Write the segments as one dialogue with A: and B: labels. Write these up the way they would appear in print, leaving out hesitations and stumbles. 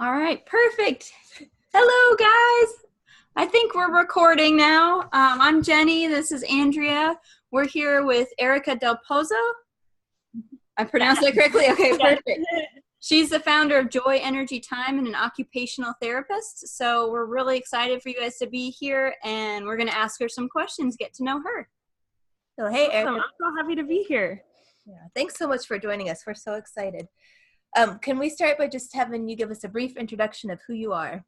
A: All right, perfect. Hello, guys. I think we're recording now. I'm Jenny. This is Andrea. We're here with Erika del Pozo. I pronounced that correctly? Okay, perfect. She's the founder of Joy Energy Time and an occupational therapist. So we're really excited for you guys to be here, and we're going to ask her some questions, get to know her.
B: So, hey, Erika.
C: I'm so happy to be here.
B: Yeah, thanks so much for joining us. We're so excited. Can we start by just having you give us a brief introduction of who you are?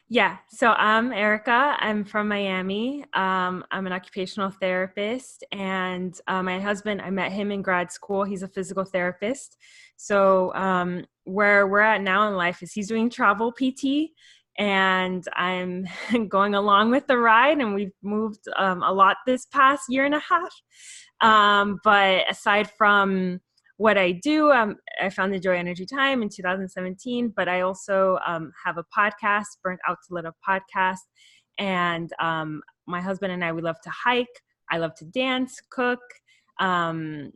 C: Yeah, so I'm Erika. I'm from Miami. I'm an occupational therapist, and my husband, I met him in grad school. He's a physical therapist. So where we're at now in life is he's doing travel PT, and I'm going along with the ride, and we've moved a lot this past year and a half. But aside from what I do, I founded Joy Energy Time in 2017, but I also have a podcast, Burnt Out to Lit Up podcast. And my husband and I, we love to hike. I love to dance, cook. I'm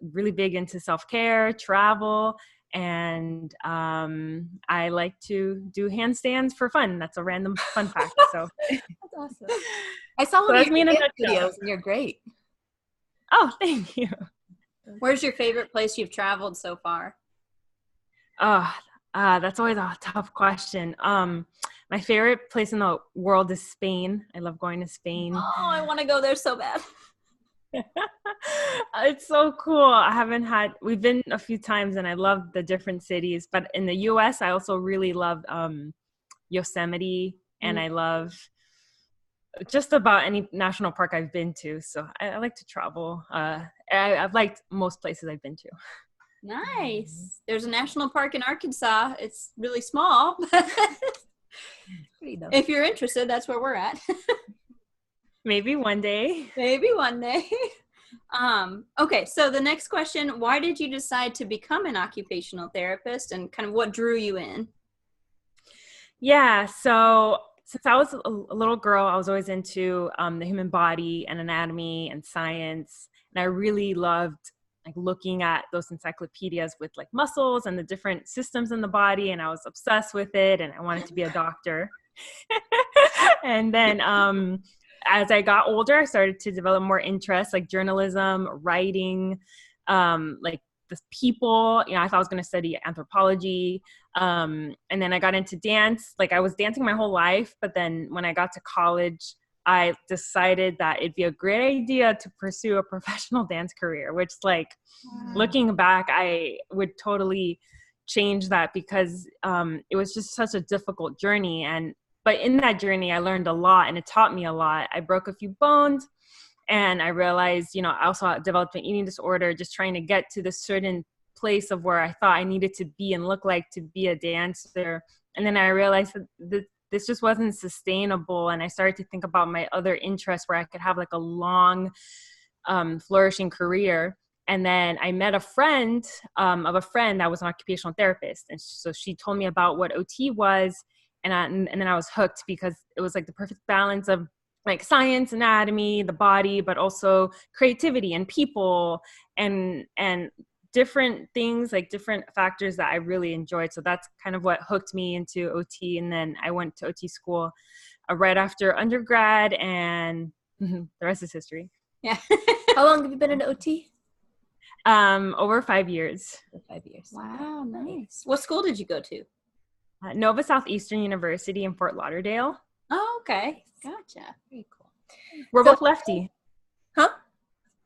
C: really big into self-care, travel, and I like to do handstands for fun. That's a random fun fact. So
B: that's awesome. I saw one of your videos, and you're great.
C: Oh, thank you.
A: Where's your favorite place you've traveled so far?
C: That's always a tough question. My favorite place in the world is Spain. I love going to Spain.
A: Oh, I want to go there so bad.
C: It's so cool. We've been a few times and I love the different cities, but in the US, I also really love Yosemite, and I love just about any national park I've been to. So I like to travel. I've liked most places I've been to.
A: Nice. There's a national park in Arkansas. It's really small, but if you're interested, that's where we're at.
C: Maybe one day.
A: Maybe one day. Okay, so the next question, why did you decide to become an occupational therapist, and kind of what drew you in?
C: Yeah, so since I was a little girl, I was always into the human body and anatomy and science. And I really loved like looking at those encyclopedias with like muscles and the different systems in the body. And I was obsessed with it, and I wanted to be a doctor. And then as I got older, I started to develop more interests like journalism, writing, like the people. I thought I was going to study anthropology. And then I got into dance. Like I was dancing my whole life, but then when I got to college, I decided that it'd be a great idea to pursue a professional dance career, which looking back, I would totally change that because it was just such a difficult journey. But in that journey, I learned a lot, and it taught me a lot. I broke a few bones, and I realized, I also developed an eating disorder, just trying to get to this certain place of where I thought I needed to be and look like to be a dancer. And then I realized that this just wasn't sustainable. And I started to think about my other interests where I could have like a long, flourishing career. And then I met a friend of a friend that was an occupational therapist. And so she told me about what OT was. And then I was hooked because it was like the perfect balance of like science, anatomy, the body, but also creativity and people and different things, like different factors that I really enjoyed. So that's kind of what hooked me into OT. And then I went to OT school right after undergrad, and the rest is history.
A: Yeah.
B: How long have you been in OT?
C: Over 5 years.
B: 5 years.
A: Wow, nice. What school did you go to?
C: Nova Southeastern University in Fort Lauderdale.
A: Oh, okay. Gotcha.
B: Very cool.
C: We're both lefty.
B: Huh?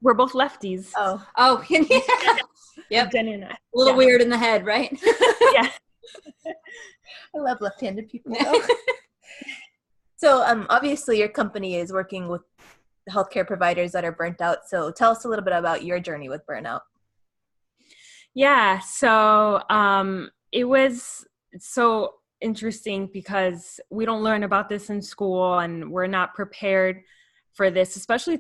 C: We're both lefties.
A: Oh, yeah. Yep.
C: Jenny and I.
A: A little weird in the head, right?
C: Yeah.
B: I love left-handed people. So obviously your company is working with healthcare providers that are burnt out. So tell us a little bit about your journey with burnout.
C: Yeah. So it was so interesting because we don't learn about this in school, and we're not prepared for this, especially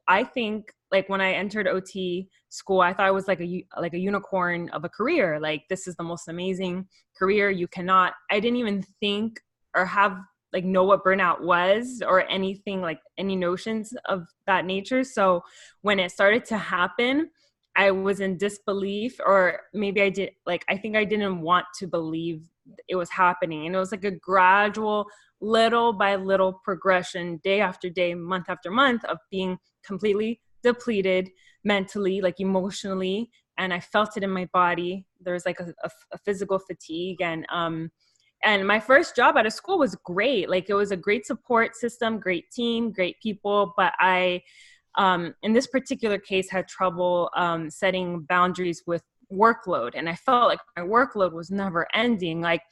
C: I think like when I entered OT school, I thought it was like a unicorn of a career. Like, this is the most amazing career. I didn't even think or know what burnout was or anything, like any notions of that nature. So when it started to happen, I was in disbelief, or maybe I think I didn't want to believe it was happening. And it was like a gradual, little by little progression, day after day, month after month, of being completely depleted mentally, like emotionally. And I felt it in my body. There was like a physical fatigue. And my first job out of school was great. Like, it was a great support system, great team, great people. But I, in this particular case, had trouble setting boundaries with workload. And I felt like my workload was never ending. Like,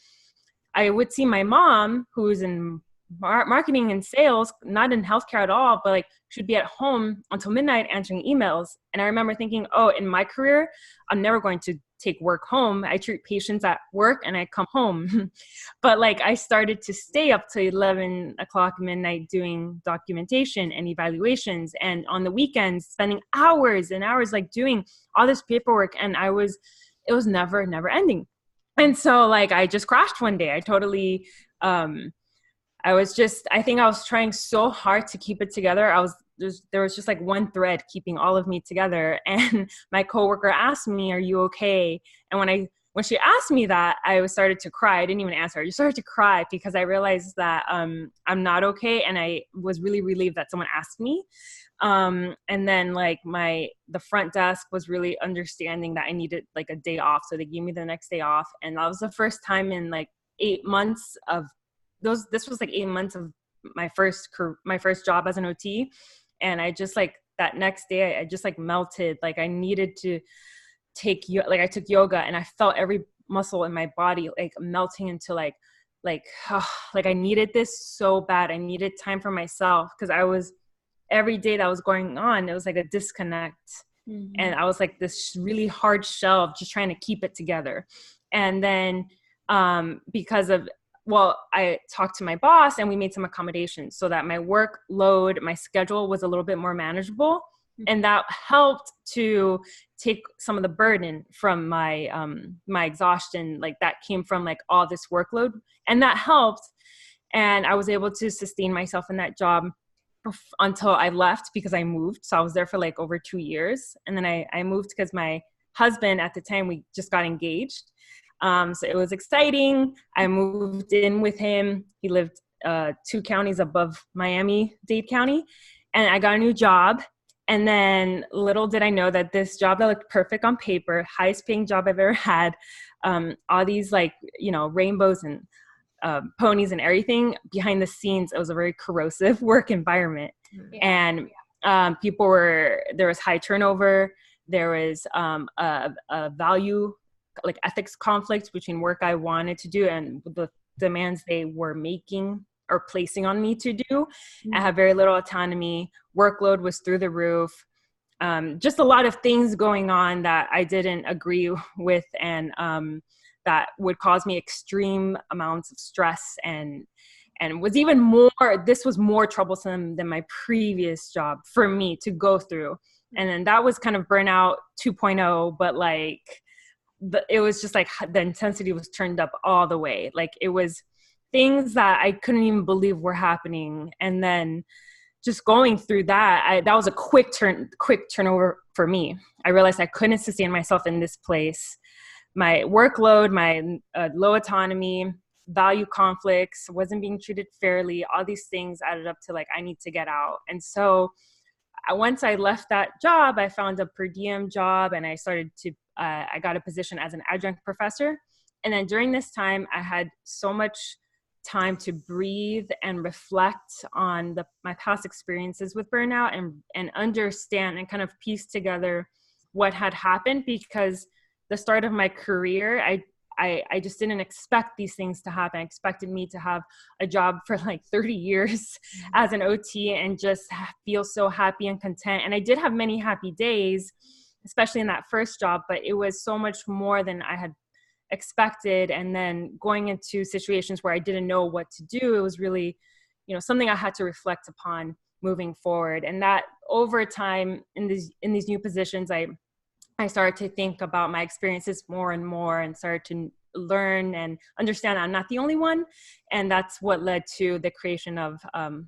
C: I would see my mom, who's in marketing and sales, not in healthcare at all, but like she'd be at home until midnight answering emails. And I remember thinking, oh, in my career, I'm never going to take work home. I treat patients at work and I come home. But like, I started to stay up to 11 o'clock midnight doing documentation and evaluations. And on the weekends, spending hours and hours like doing all this paperwork. And it was never ending. And so like, I just crashed one day. I totally, I think I was trying so hard to keep it together. There was just like one thread keeping all of me together. And my coworker asked me, "Are you okay?" And when she asked me that, I started to cry. I didn't even answer. I just started to cry because I realized that I'm not okay. And I was really relieved that someone asked me. And then like the front desk was really understanding that I needed like a day off. So they gave me the next day off. And that was the first time in like 8 months of this was like 8 months of my first job as an OT. And I just like that next day, I just like melted. Like, I needed to I took yoga, and I felt every muscle in my body like melting into like I needed this so bad. I needed time for myself, because every day that was going on, it was like a disconnect. Mm-hmm. And I was like this really hard shell of just trying to keep it together. And then I talked to my boss and we made some accommodations so that my workload, my schedule was a little bit more manageable. Mm-hmm. And that helped to take some of the burden from my exhaustion, like that came from like all this workload, and that helped. And I was able to sustain myself in that job until I left, because I moved. So I was there for like over 2 years. And then I moved because my husband at the time, we just got engaged. So it was exciting. I moved in with him. He lived 2 counties above Miami-Dade County, and I got a new job. And then little did I know that this job that looked perfect on paper, highest paying job I've ever had, all these like, rainbows and ponies and everything, behind the scenes, it was a very corrosive work environment. Yeah. And there was high turnover. There was a value, like ethics conflict between work I wanted to do and the demands they were making or placing on me to do. Mm-hmm. I had very little autonomy. Workload was through the roof. Just a lot of things going on that I didn't agree with, and that would cause me extreme amounts of stress, and was even more, this was more troublesome than my previous job for me to go through. And then that was kind of burnout 2.0, but like, it was just like the intensity was turned up all the way. Like, it was things that I couldn't even believe were happening. And then just going through that, that was a quick turnover for me. I realized I couldn't sustain myself in this place. My workload, my low autonomy, value conflicts, wasn't being treated fairly. All these things added up to like, I need to get out. And so once I left that job, I found a per diem job, and I started to I got a position as an adjunct professor. And then during this time, I had so much time to breathe and reflect on my past experiences with burnout, and understand and kind of piece together what had happened, because the start of my career, I just didn't expect these things to happen. I expected me to have a job for like 30 years as an OT and just feel so happy and content. And I did have many happy days, especially in that first job, but it was so much more than I had expected. And then going into situations where I didn't know what to do, it was really, something I had to reflect upon moving forward. And that over time in these new positions, I started to think about my experiences more and more, and started to learn and understand I'm not the only one. And that's what led to the creation of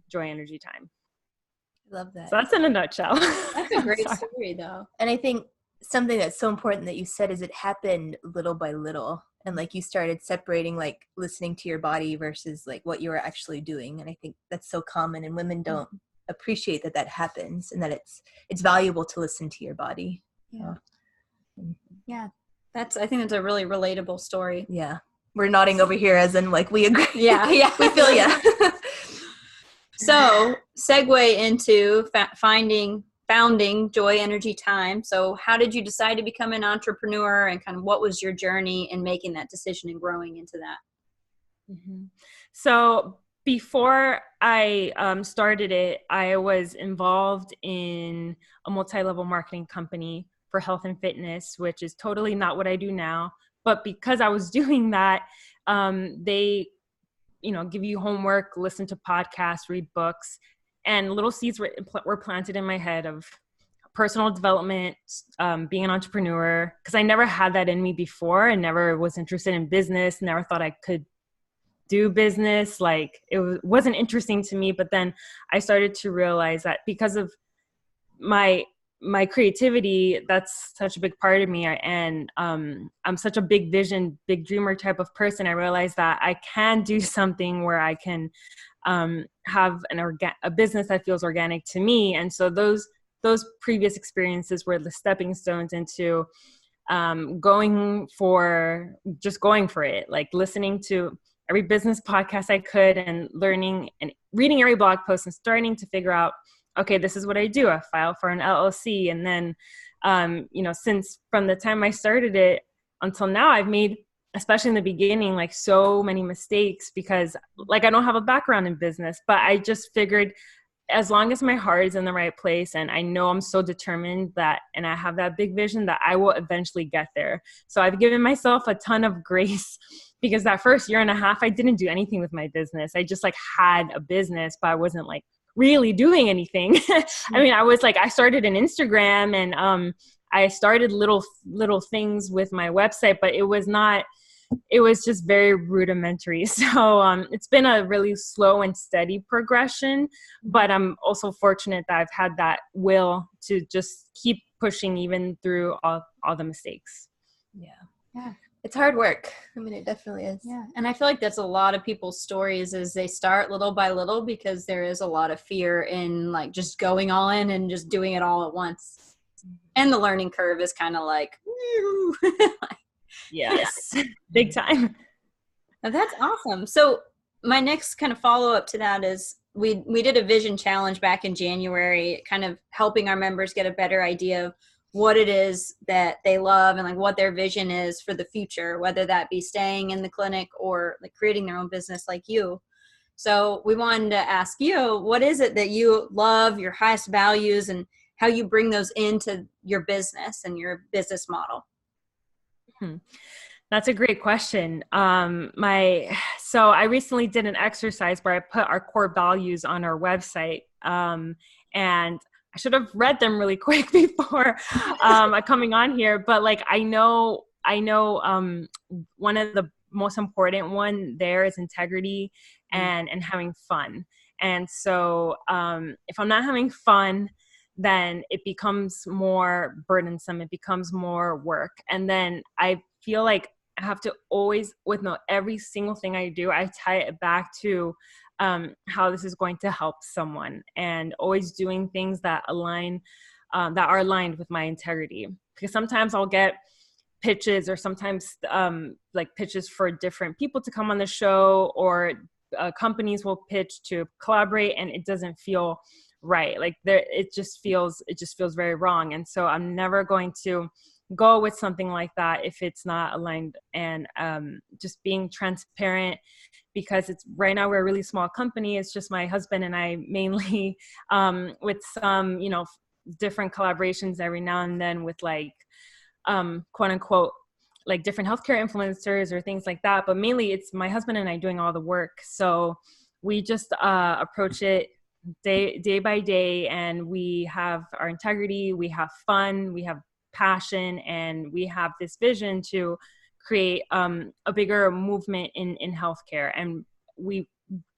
C: Joy Energy Time.
B: Love that.
C: So that's in a nutshell.
B: That's a great story though. And I think something that's so important that you said is it happened little by little. And like you started separating like listening to your body versus like what you were actually doing. And I think that's so common, and women don't appreciate that happens, and that it's valuable to listen to your body.
A: Yeah. Yeah. I think it's a really relatable story.
B: Yeah. We're nodding over here as in like we agree.
A: Yeah.
B: We feel ya.
A: So segue into founding Joy Energy Time. So how did you decide to become an entrepreneur, and kind of what was your journey in making that decision and growing into that?
C: Mm-hmm. So before I started it, I was involved in a multi-level marketing company for health and fitness, which is totally not what I do now. But because I was doing that, they, give you homework, listen to podcasts, read books, and little seeds were planted in my head of personal development, being an entrepreneur, because I never had that in me before and never was interested in business, never thought I could do business. Like wasn't interesting to me. But then I started to realize that because of my creativity, that's such a big part of me. And I'm such a big vision, big dreamer type of person. I realized that I can do something where I can have a business that feels organic to me. And so those previous experiences were the stepping stones into going for it, like listening to every business podcast I could and learning and reading every blog post and starting to figure out, okay, this is what I do. I file for an LLC. And then, since from the time I started it until now, I've made, especially in the beginning, like so many mistakes because like I don't have a background in business, but I just figured as long as my heart is in the right place and I know I'm so determined and I have that big vision that I will eventually get there. So I've given myself a ton of grace because that first year and a half, I didn't do anything with my business. I just like had a business, but I wasn't like really doing anything. I mean, I started an Instagram and I started little things with my website, but it was just very rudimentary. So it's been a really slow and steady progression, but I'm also fortunate that I've had that will to just keep pushing even through all the mistakes.
B: Yeah. It's hard work. I mean, it definitely is.
A: Yeah. And I feel like that's a lot of people's stories is they start little by little because there is a lot of fear in like just going all in and just doing it all at once. And the learning curve is kind of like,
C: yes, big time.
A: Now, that's awesome. So my next kind of follow up to that is we did a vision challenge back in January, kind of helping our members get a better idea of what it is that they love and like what their vision is for the future, whether that be staying in the clinic or like creating their own business like you. So we wanted to ask you, what is it that you love, your highest values, and how you bring those into your business and your business model?
C: That's a great question. So I recently did an exercise where I put our core values on our website, and I should have read them really quick before coming on here. But like I know one of the most important one there is integrity and having fun. And so if I'm not having fun, then it becomes more burdensome. It becomes more work. And then I feel like I have to always, every single thing I do, I tie it back to how this is going to help someone, and always doing things that are aligned with my integrity. Because sometimes I'll get pitches or sometimes like pitches for different people to come on the show, or companies will pitch to collaborate and it doesn't feel right. Like it just feels very wrong. And so I'm never going to go with something like that if it's not aligned. And just being transparent, because it's right now we're a really small company. It's just my husband and I mainly, with some, different collaborations every now and then with like, quote unquote, like different healthcare influencers or things like that. But mainly it's my husband and I doing all the work. So we just approach it day by day, and we have our integrity, we have fun, we have passion, and we have this vision to create a bigger movement in healthcare. And we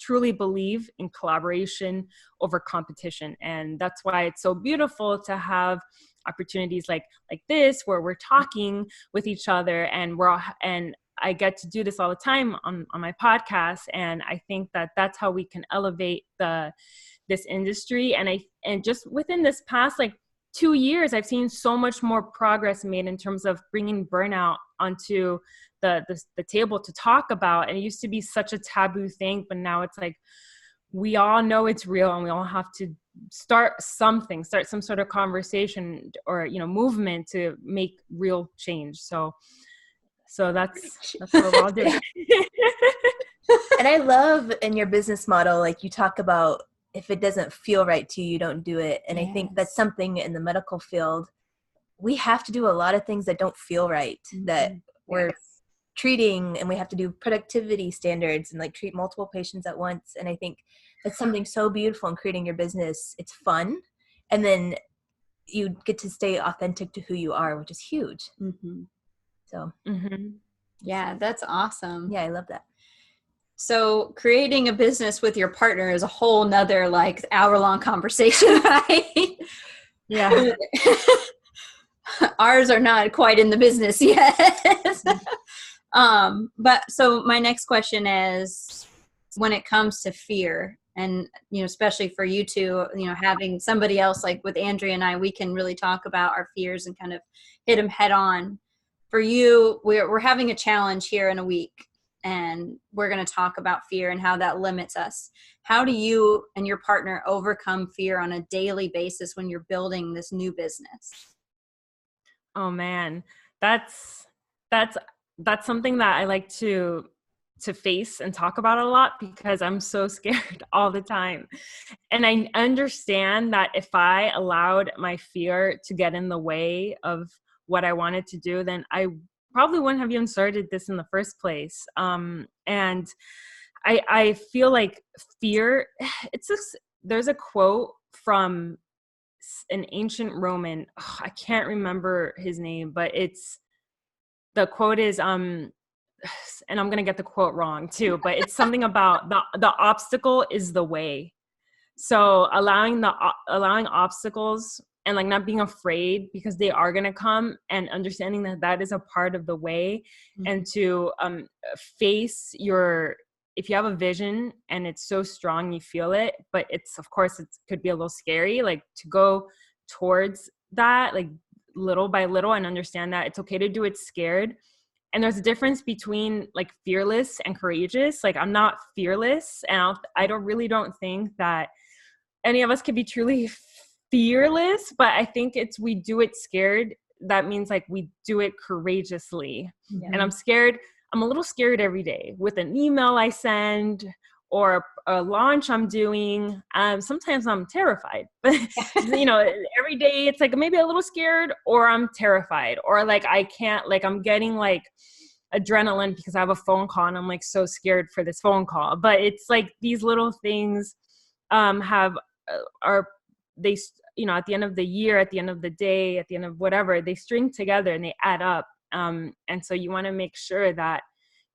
C: truly believe in collaboration over competition. And that's why it's so beautiful to have opportunities like this, where we're talking with each other, and I get to do this all the time on my podcast. And I think that that's how we can elevate this industry. And just within this past like 2 years, I've seen so much more progress made in terms of bringing burnout onto the table to talk about. And it used to be such a taboo thing, but now it's like, we all know it's real, and we all have to start some sort of conversation or, movement to make real change. So that's what we're all doing.
B: And I love in your business model, like you talk about, if it doesn't feel right to you, you don't do it. And I think that's something in the medical field, we have to do a lot of things that don't feel right, that we're treating, and we have to do productivity standards and like treat multiple patients at once. And I think that's something so beautiful in creating your business. It's fun. And then you get to stay authentic to who you are, which is huge. So
A: yeah, that's awesome.
B: Yeah, I love that.
A: So creating a business with your partner is a whole nother like hour-long conversation, right?
C: Yeah.
A: Ours are not quite in the business yet. But so my next question is, when it comes to fear, and, especially for you two, having somebody else like with Andrea and I, we can really talk about our fears and kind of hit them head on. For you, we're having a challenge here in a week, and we're going to talk about fear and how that limits us. How do you and your partner overcome fear on a daily basis when you're building this new business?
C: Oh man, that's something that I like to face and talk about a lot, because I'm so scared all the time. And I understand that if I allowed my fear to get in the way of what I wanted to do, then I probably wouldn't have even started this in the first place. And I feel like fear, there's a quote from an ancient Roman, I can't remember his name, but the quote is, and I'm going to get the quote wrong too, but it's something about the obstacle is the way. So allowing obstacles and like not being afraid, because they are going to come, and understanding that is a part of the way. And to face if you have a vision and it's so strong, you feel it, but of course it could be a little scary, like to go towards that, like little by little, and understand that it's okay to do it scared. And there's a difference between like fearless and courageous. Like I'm not fearless, and I don't think that any of us can be truly fearless, but I think we do it scared. That means like we do it courageously. And I'm a little scared every day with an email I send or a launch I'm doing. Sometimes I'm terrified, but every day it's like maybe a little scared, or I'm terrified, or like I can't, like I'm getting like adrenaline because I have a phone call and I'm like so scared for this phone call. But it's like these little things at the end of the year, at the end of the day, at the end of whatever, they string together and they add up. And so you want to make sure that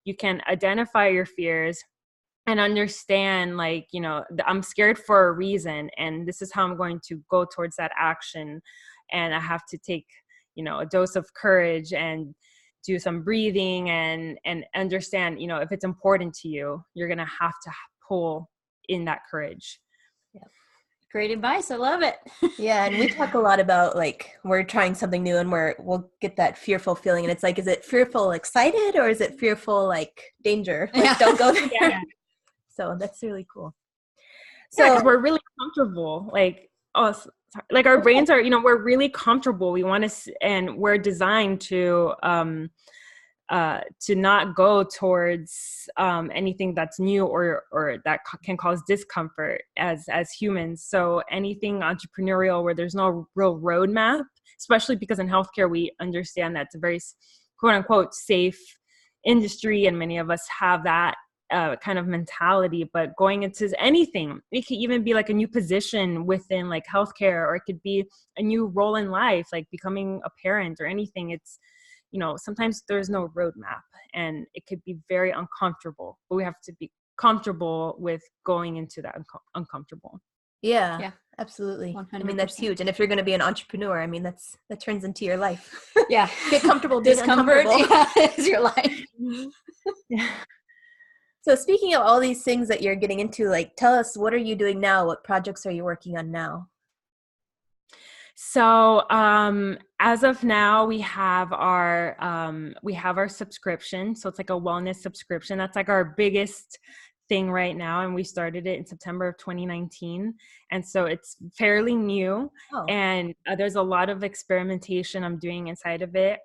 C: you can identify your fears and understand, like, I'm scared for a reason, and this is how I'm going to go towards that action. And I have to take, a dose of courage and do some breathing and understand, if it's important to you, you're going to have to pull in that courage.
A: Great advice. I love it.
B: Yeah. And we talk a lot about like, we're trying something new and we'll get that fearful feeling. And it's like, is it fearful excited, or is it fearful like danger? Like, don't go there. Yeah. So that's really cool.
C: So yeah, 'cause we're really comfortable. Like, like our brains are, we're really comfortable. We want to, and we're designed to not go towards anything that's new or that can cause discomfort as humans. So anything entrepreneurial where there's no real roadmap, especially because in healthcare we understand that it's a very quote unquote safe industry, and many of us have that kind of mentality. But going into anything, it could even be like a new position within like healthcare, or it could be a new role in life, like becoming a parent or anything. It's sometimes there's no roadmap, and it could be very uncomfortable, but we have to be comfortable with going into that uncomfortable.
B: Yeah,
A: Yeah.
B: absolutely.
A: 100%.
B: I mean, that's huge. And if you're going to be an entrepreneur, I mean, that turns into your life.
A: Yeah.
B: Get comfortable being
A: Discomfort
B: uncomfortable.
A: is your life.
C: Mhm. Yeah.
B: So speaking of all these things that you're getting into, like, tell us, what are you doing now? What projects are you working on now?
C: So as of now, we have our subscription. So it's like a wellness subscription. That's like our biggest thing right now, and we started it in September of 2019. And so it's fairly new,
B: Oh,
C: and there's a lot of experimentation I'm doing inside of it.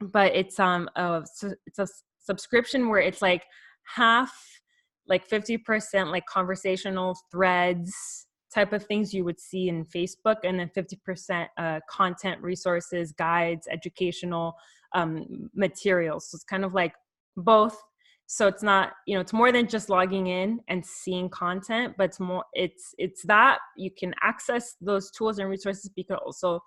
C: But it's it's a subscription where it's like half, like 50% like conversational threads type of things you would see in Facebook, and then 50% content, resources, guides, educational materials. So it's kind of like both. So it's not, it's more than just logging in and seeing content, but it's that you can access those tools and resources, but you can also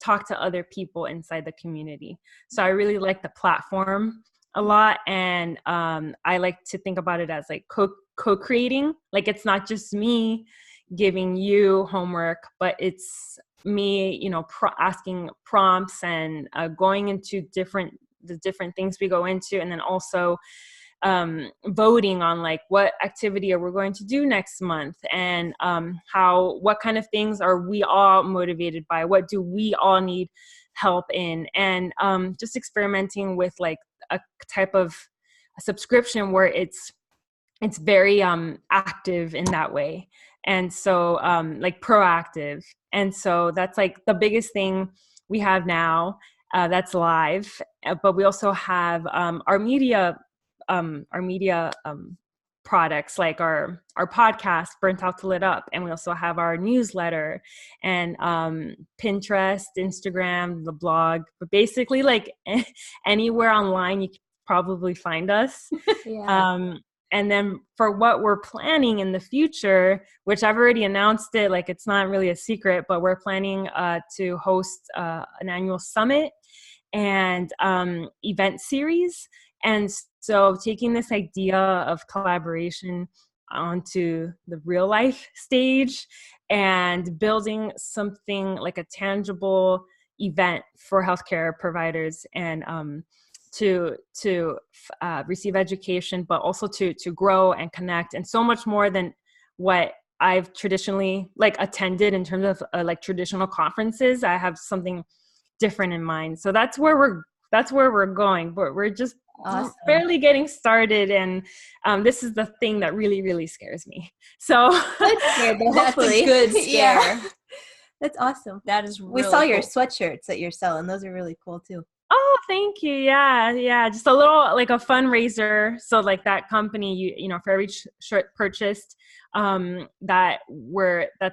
C: talk to other people inside the community. So I really like the platform a lot, and I like to think about it as like co-creating. Like, it's not just me giving you homework, but it's me, asking prompts and going into the different things we go into, and then also voting on like what activity are we going to do next month, and what kind of things are we all motivated by, what do we all need help in, and just experimenting with like a type of a subscription where it's very active in that way, and so like proactive. And so that's like the biggest thing we have now, that's live. But we also have our media products, like our podcast, Burnt Out to Lit Up, and we also have our newsletter, and Pinterest, Instagram, the blog. But basically, like anywhere online you can probably find us.
B: yeah.
C: And then for what we're planning in the future, which I've already announced it, like it's not really a secret, but we're planning to host an annual summit and event series. And so taking this idea of collaboration onto the real life stage and building something like a tangible event for healthcare providers, and to receive education, but also to grow and connect, and so much more than what I've traditionally like attended in terms of like traditional conferences. I have something different in mind. So that's where we're going, but we're just
B: Awesome.
C: barely getting started, and this is the thing that really, really scares me. So
A: That's a good scare.
B: Yeah. That's awesome.
A: That is really
B: we saw your
A: cool.
B: sweatshirts that you're selling. Those are really cool too.
C: Oh, thank you. Yeah. Just a little like a fundraiser. So like that company, for every shirt purchased, that's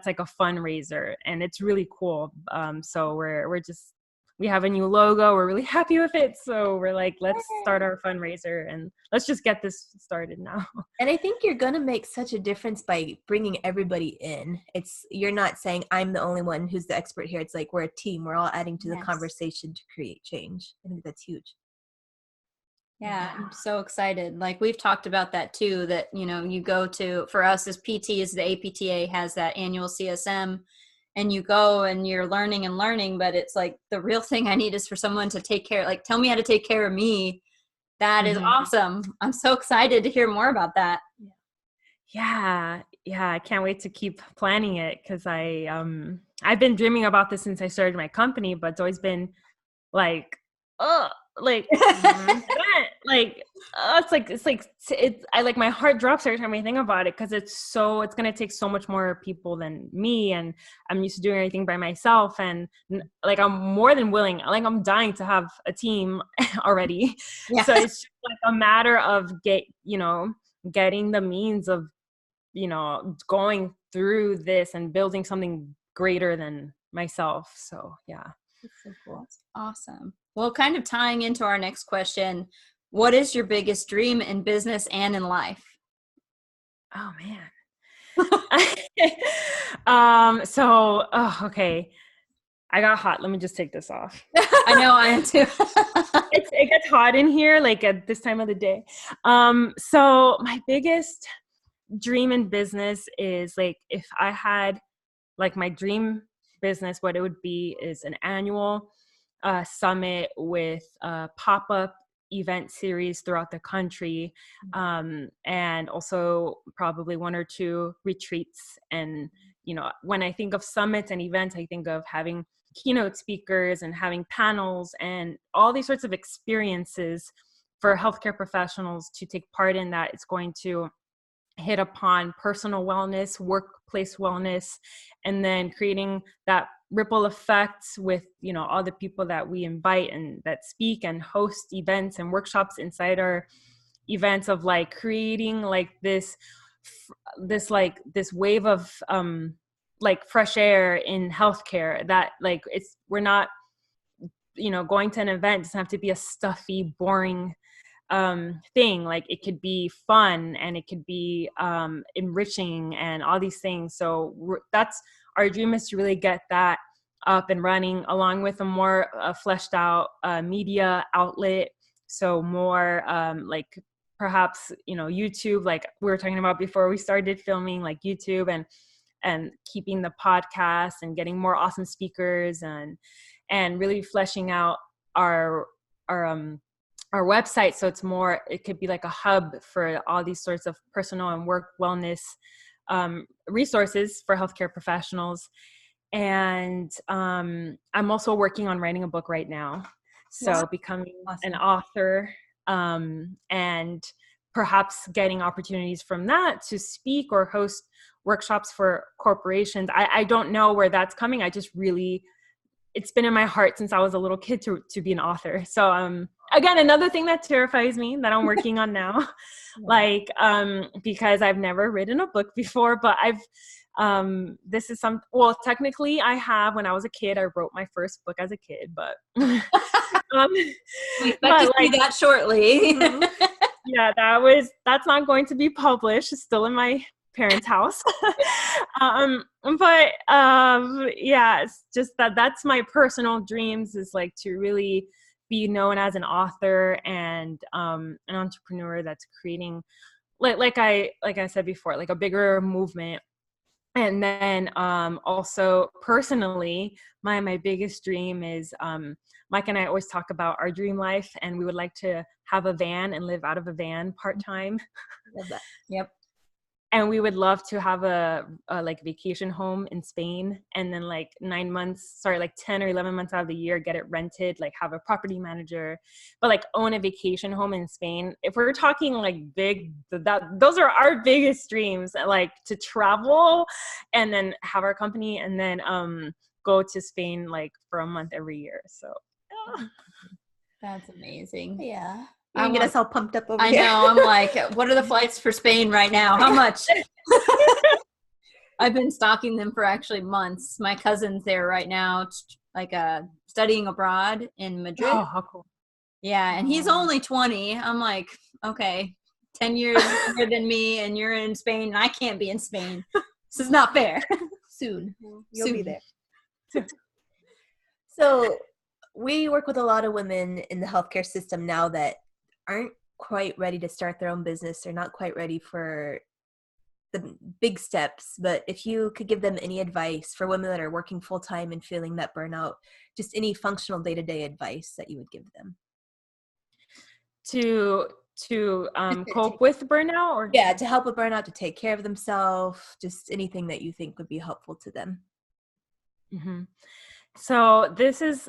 C: like a fundraiser, and it's really cool. So we have a new logo. We're really happy with it. So we're like, let's start our fundraiser and let's just get this started now.
B: And I think you're going to make such a difference by bringing everybody in. You're not saying I'm the only one who's the expert here. It's like we're a team. We're all adding to the conversation to create change. I think that's huge.
A: Yeah, I'm so excited. Like we've talked about that too, that, you go to, for us as PTs, the APTA has that annual CSM, and you go and you're learning and learning, but it's like the real thing I need is for someone to take care, like tell me how to take care of me. That is awesome. I'm so excited to hear more about that.
C: Yeah. I can't wait to keep planning it, because I've been dreaming about this since I started my company, but it's always been like, I like, my heart drops every time I think about it, because it's going to take so much more people than me, and I'm used to doing everything by myself, and like I'm more than willing, like I'm dying to have a team already. Yeah. So it's just like a matter of getting the means of going through this and building something greater than myself. So yeah.
A: That's so cool. That's awesome. Well, kind of tying into our next question, what is your biggest dream in business and in life?
C: Oh man. Okay. I got hot. Let me just take this off.
A: I know, I am too.
C: It gets hot in here, like at this time of the day. So my biggest dream in business is like, if I had like my dream business, what it would be is an annual summit with pop-up event series throughout the country, and also probably 1 or 2 retreats. And when I think of summits and events, I think of having keynote speakers and having panels and all these sorts of experiences for healthcare professionals to take part in, that it's going to hit upon personal wellness, workplace wellness, and then creating that ripple effect with all the people that we invite and that speak and host events and workshops inside our events, of like creating like this wave of like fresh air in healthcare, that like we're not going to an event doesn't have to be a stuffy, boring thing. Like it could be fun and it could be enriching and all these things. So that's our dream, is to really get that up and running, along with a more fleshed out media outlet. So more like perhaps YouTube, like we were talking about before we started filming, like YouTube, and keeping the podcast and getting more awesome speakers, and really fleshing out our website, so it could be like a hub for all these sorts of personal and work wellness resources for healthcare professionals. And I'm also working on writing a book right now, so becoming an author, and perhaps getting opportunities from that to speak or host workshops for corporations. I don't know where that's coming. I just really, it's been in my heart since I was a little kid to be an author. So again, another thing that terrifies me that I'm working on now, like because I've never written a book before, but this is technically I have. When I was a kid, I wrote my first book as a kid, but
A: we expect to see that shortly.
C: Yeah, that's not going to be published. It's still in my parents' house. But yeah, it's just that's my personal dreams, is like to really be known as an author and an entrepreneur that's creating, like I said before, like a bigger movement. And then also personally, my biggest dream is Mike and I always talk about our dream life, and we would like to have a van and live out of a van part-time.
A: Love that. Yep.
C: And we would love to have a like vacation home in Spain, and then like 10 or 11 months out of the year, get it rented, like have a property manager, but like own a vacation home in Spain. If we're talking like big, those are our biggest dreams, like to travel and then have our company and then go to Spain like for a month every year. So yeah.
A: That's amazing.
B: Yeah. You can get us all pumped up over here.
A: I know. I'm like, what are the flights for Spain right now? How much? I've been stalking them for actually months. My cousin's there right now, like studying abroad in Madrid.
C: Oh, how cool.
A: Yeah, and he's only 20. I'm like, okay, 10 years younger than me, and you're in Spain, and I can't be in Spain. This is not fair.
B: Soon. You'll be there. So we work with a lot of women in the healthcare system now that aren't quite ready to start their own business. They're not quite ready for the big steps. But if you could give them any advice for women that are working full-time and feeling that burnout, just any functional day-to-day advice that you would give them
C: to cope with burnout, or
B: to help with burnout, to take care of themselves, just anything that you think would be helpful to them.
C: Mm-hmm. So this is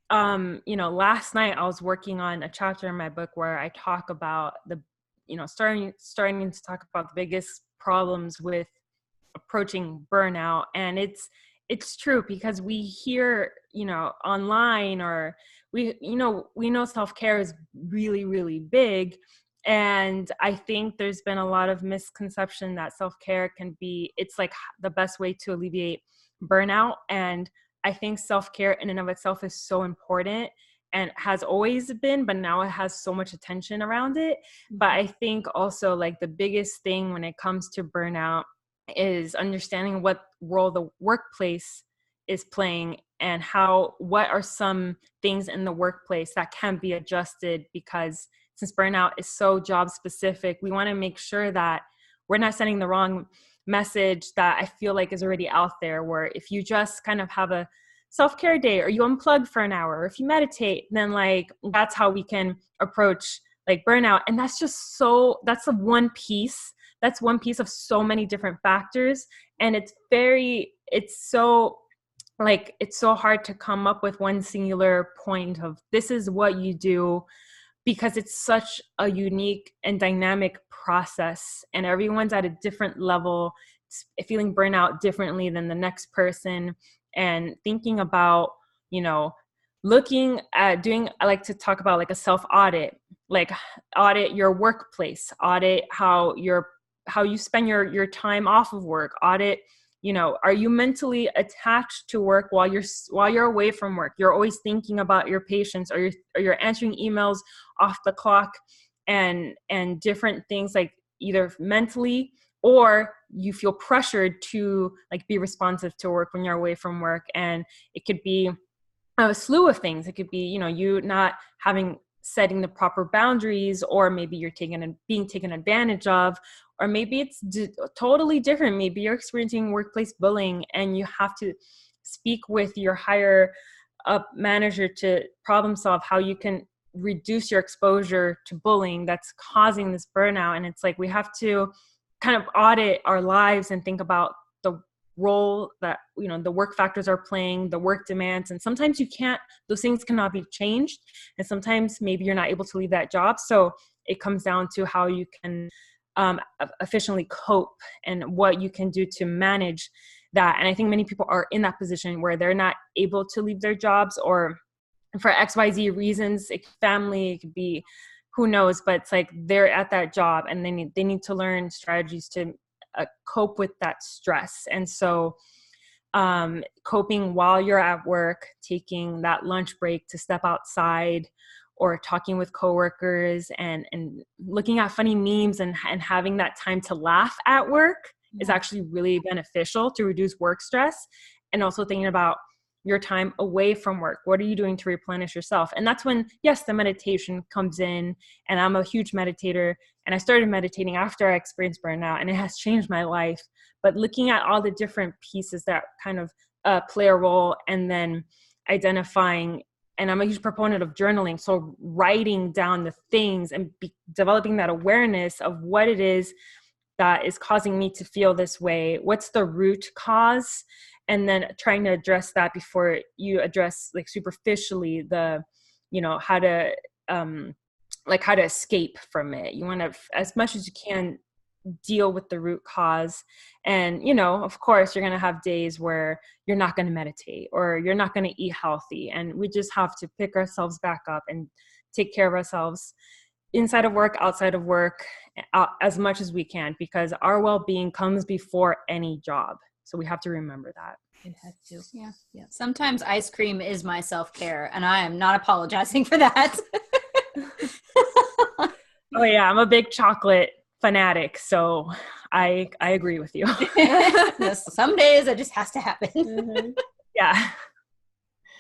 C: last night I was working on a chapter in my book where I talk about starting to talk about the biggest problems with approaching burnout. And it's true, because we hear, online, or we know self-care is really, really big. And I think there's been a lot of misconception that self-care it's like the best way to alleviate burnout. And I think self-care in and of itself is so important and has always been, but now it has so much attention around it. But I think also like the biggest thing when it comes to burnout is understanding what role the workplace is playing, and what are some things in the workplace that can be adjusted, because since burnout is so job specific, we want to make sure that we're not sending the wrong message that I feel like is already out there, where if you just kind of have a self-care day, or you unplug for an hour, or if you meditate, then like that's how we can approach like burnout. And that's just that's one piece of so many different factors. And it's so hard to come up with one singular point of this is what you do, because it's such a unique and dynamic process, and everyone's at a different level, feeling burnout differently than the next person. And thinking about, looking at I like to talk about like a self audit, like audit your workplace, audit how you spend your time off of work, audit, are you mentally attached to work while you're away from work? You're always thinking about your patients, or you're answering emails off the clock, and different things, like either mentally, or you feel pressured to like be responsive to work when you're away from work. And it could be a slew of things. It could be, you not setting the proper boundaries, or maybe you're being taken advantage of, or maybe it's totally different. Maybe you're experiencing workplace bullying, and you have to speak with your higher up manager to problem solve how you can reduce your exposure to bullying that's causing this burnout. And it's like we have to kind of audit our lives and think about the role that the work factors are playing, the work demands. And sometimes those things cannot be changed, and sometimes maybe you're not able to leave that job. So it comes down to how you can efficiently cope and what you can do to manage that. And I think many people are in that position where they're not able to leave their jobs, or for XYZ reasons. It could be family, it could be who knows, but it's like they're at that job, and they need to learn strategies to cope with that stress. And so coping while you're at work, taking that lunch break to step outside, or talking with coworkers, and looking at funny memes, and having that time to laugh at work is actually really beneficial to reduce work stress. And also thinking about your time away from work. What are you doing to replenish yourself? And that's when, yes, the meditation comes in. And I'm a huge meditator, and I started meditating after I experienced burnout, and it has changed my life. But looking at all the different pieces that kind of play a role, and then identifying, and I'm a huge proponent of journaling. So writing down the things and developing that awareness of what it is that is causing me to feel this way. What's the root cause? And then trying to address that before you address like superficially the, how to escape from it. You want to, as much as you can, deal with the root cause. And, of course, you're going to have days where you're not going to meditate, or you're not going to eat healthy. And we just have to pick ourselves back up and take care of ourselves inside of work, outside of work, as much as we can, because our well-being comes before any job. So we have to remember that.
B: It has to.
A: Yeah. Sometimes ice cream is my self-care, and I am not apologizing for that.
C: Oh yeah, I'm a big chocolate fanatic, so I agree with you.
A: Some days it just has to happen.
C: Mm-hmm. Yeah.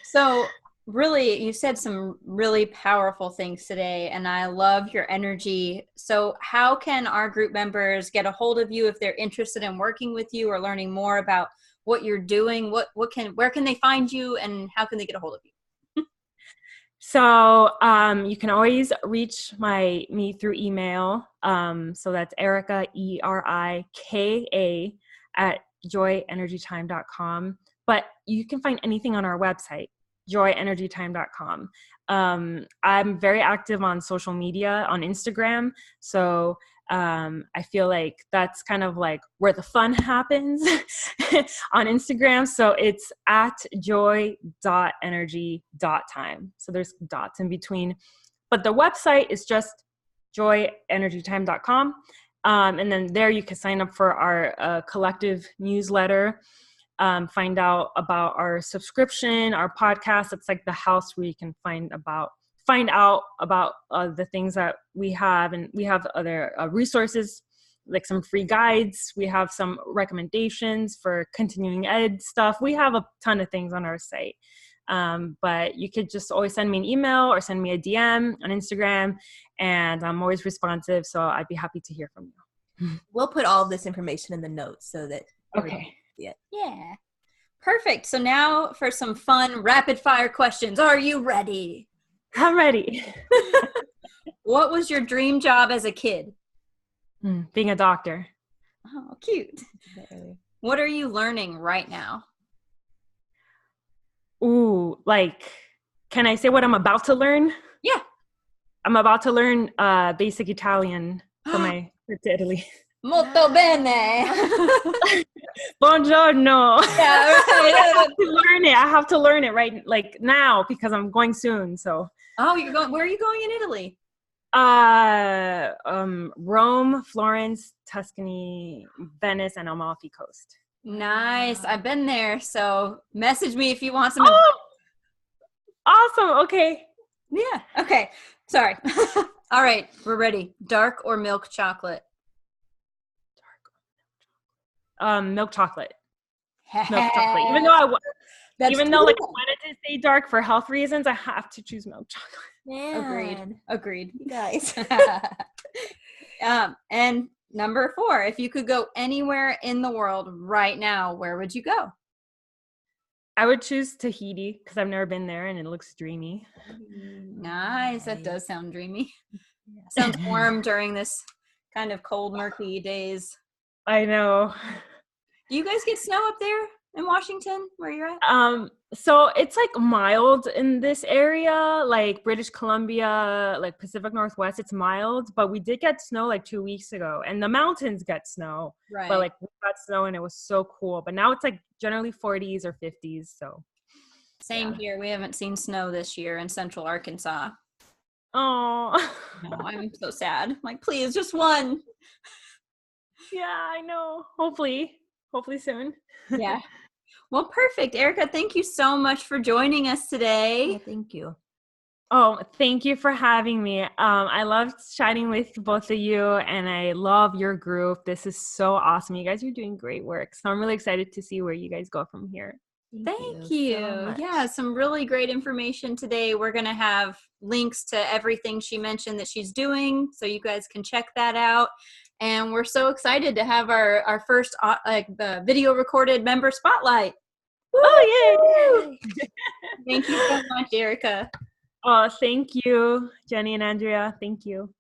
A: So really, you said some really powerful things today, and I love your energy. So how can our group members get a hold of you if they're interested in working with you or learning more about what you're doing? Where can they find you, and how can they get a hold of you?
C: So you can always reach me through email. So that's Erika, ERIKA @joyenergytime.com. But you can find anything on our website, joyenergytime.com. I'm very active on social media, on Instagram. So I feel like that's kind of like where the fun happens on Instagram. So it's @joy.energy.time. So there's dots in between. But the website is just joyenergytime.com. And then there you can sign up for our collective newsletter. Find out about our subscription, our podcast. It's like the house where you can find out about the things that we have. And we have other resources, like some free guides. We have some recommendations for continuing ed stuff. We have a ton of things on our site. But you could just always send me an email or send me a DM on Instagram, and I'm always responsive. So I'd be happy to hear from you.
B: We'll put all of this information in the notes so that everybody
C: Okay.
B: can see it.
A: Yeah. Perfect. So now for some fun rapid fire questions. Are you ready?
C: I'm ready.
A: What was your dream job as a kid?
C: Being a doctor.
A: Oh, cute. What are you learning right now?
C: Ooh, like, can I say what I'm about to learn?
A: Yeah.
C: I'm about to learn basic Italian for my trip to Italy.
A: Molto bene.
C: Buongiorno.
A: Yeah, right.
C: I have to learn it right like now because I'm going soon. So
A: Oh, you're going. Where are you going in Italy?
C: Rome, Florence, Tuscany, Venice, and Amalfi Coast.
A: Nice. I've been there. So message me if you want some.
C: Oh, awesome. Okay.
A: Yeah. Okay. Sorry. All right. We're ready. Dark or milk chocolate?
C: Milk chocolate. Milk chocolate. Even though like I wanted to say dark for health reasons, I have to choose milk chocolate.
B: Man.
A: Agreed.
B: You guys.
A: And number 4, if you could go anywhere in the world right now, where would you go?
C: I would choose Tahiti because I've never been there and it looks dreamy.
A: Nice. That does sound dreamy. Sounds warm during this kind of cold, murky days.
C: I know.
A: Do you guys get snow up there in Washington where you're at?
C: So it's like mild in this area, like British Columbia, like Pacific Northwest, it's mild, but we did get snow like 2 weeks ago and the mountains get snow,
A: Right.
C: but like we got snow and it was so cool. But now it's like generally 40s or 50s. So
A: Same here. We haven't seen snow this year in central Arkansas.
C: oh,
A: No, I'm so sad. I'm like, please, just one.
C: yeah, I know. Hopefully soon.
A: Yeah. Well, perfect. Erika, thank you so much for joining us today.
B: Oh, thank you.
C: Oh, thank you for having me. I loved chatting with both of you and I love your group. This is so awesome. You guys are doing great work. So I'm really excited to see where you guys go from here.
A: Thank you.
B: so much.
A: Yeah, some really great information today. We're going to have links to everything she mentioned that she's doing, so you guys can check that out. And we're so excited to have our first video recorded member spotlight.
C: Oh, yay!
A: Thank you so much, Erika.
C: Oh, thank you, Jenny and Andrea. Thank you.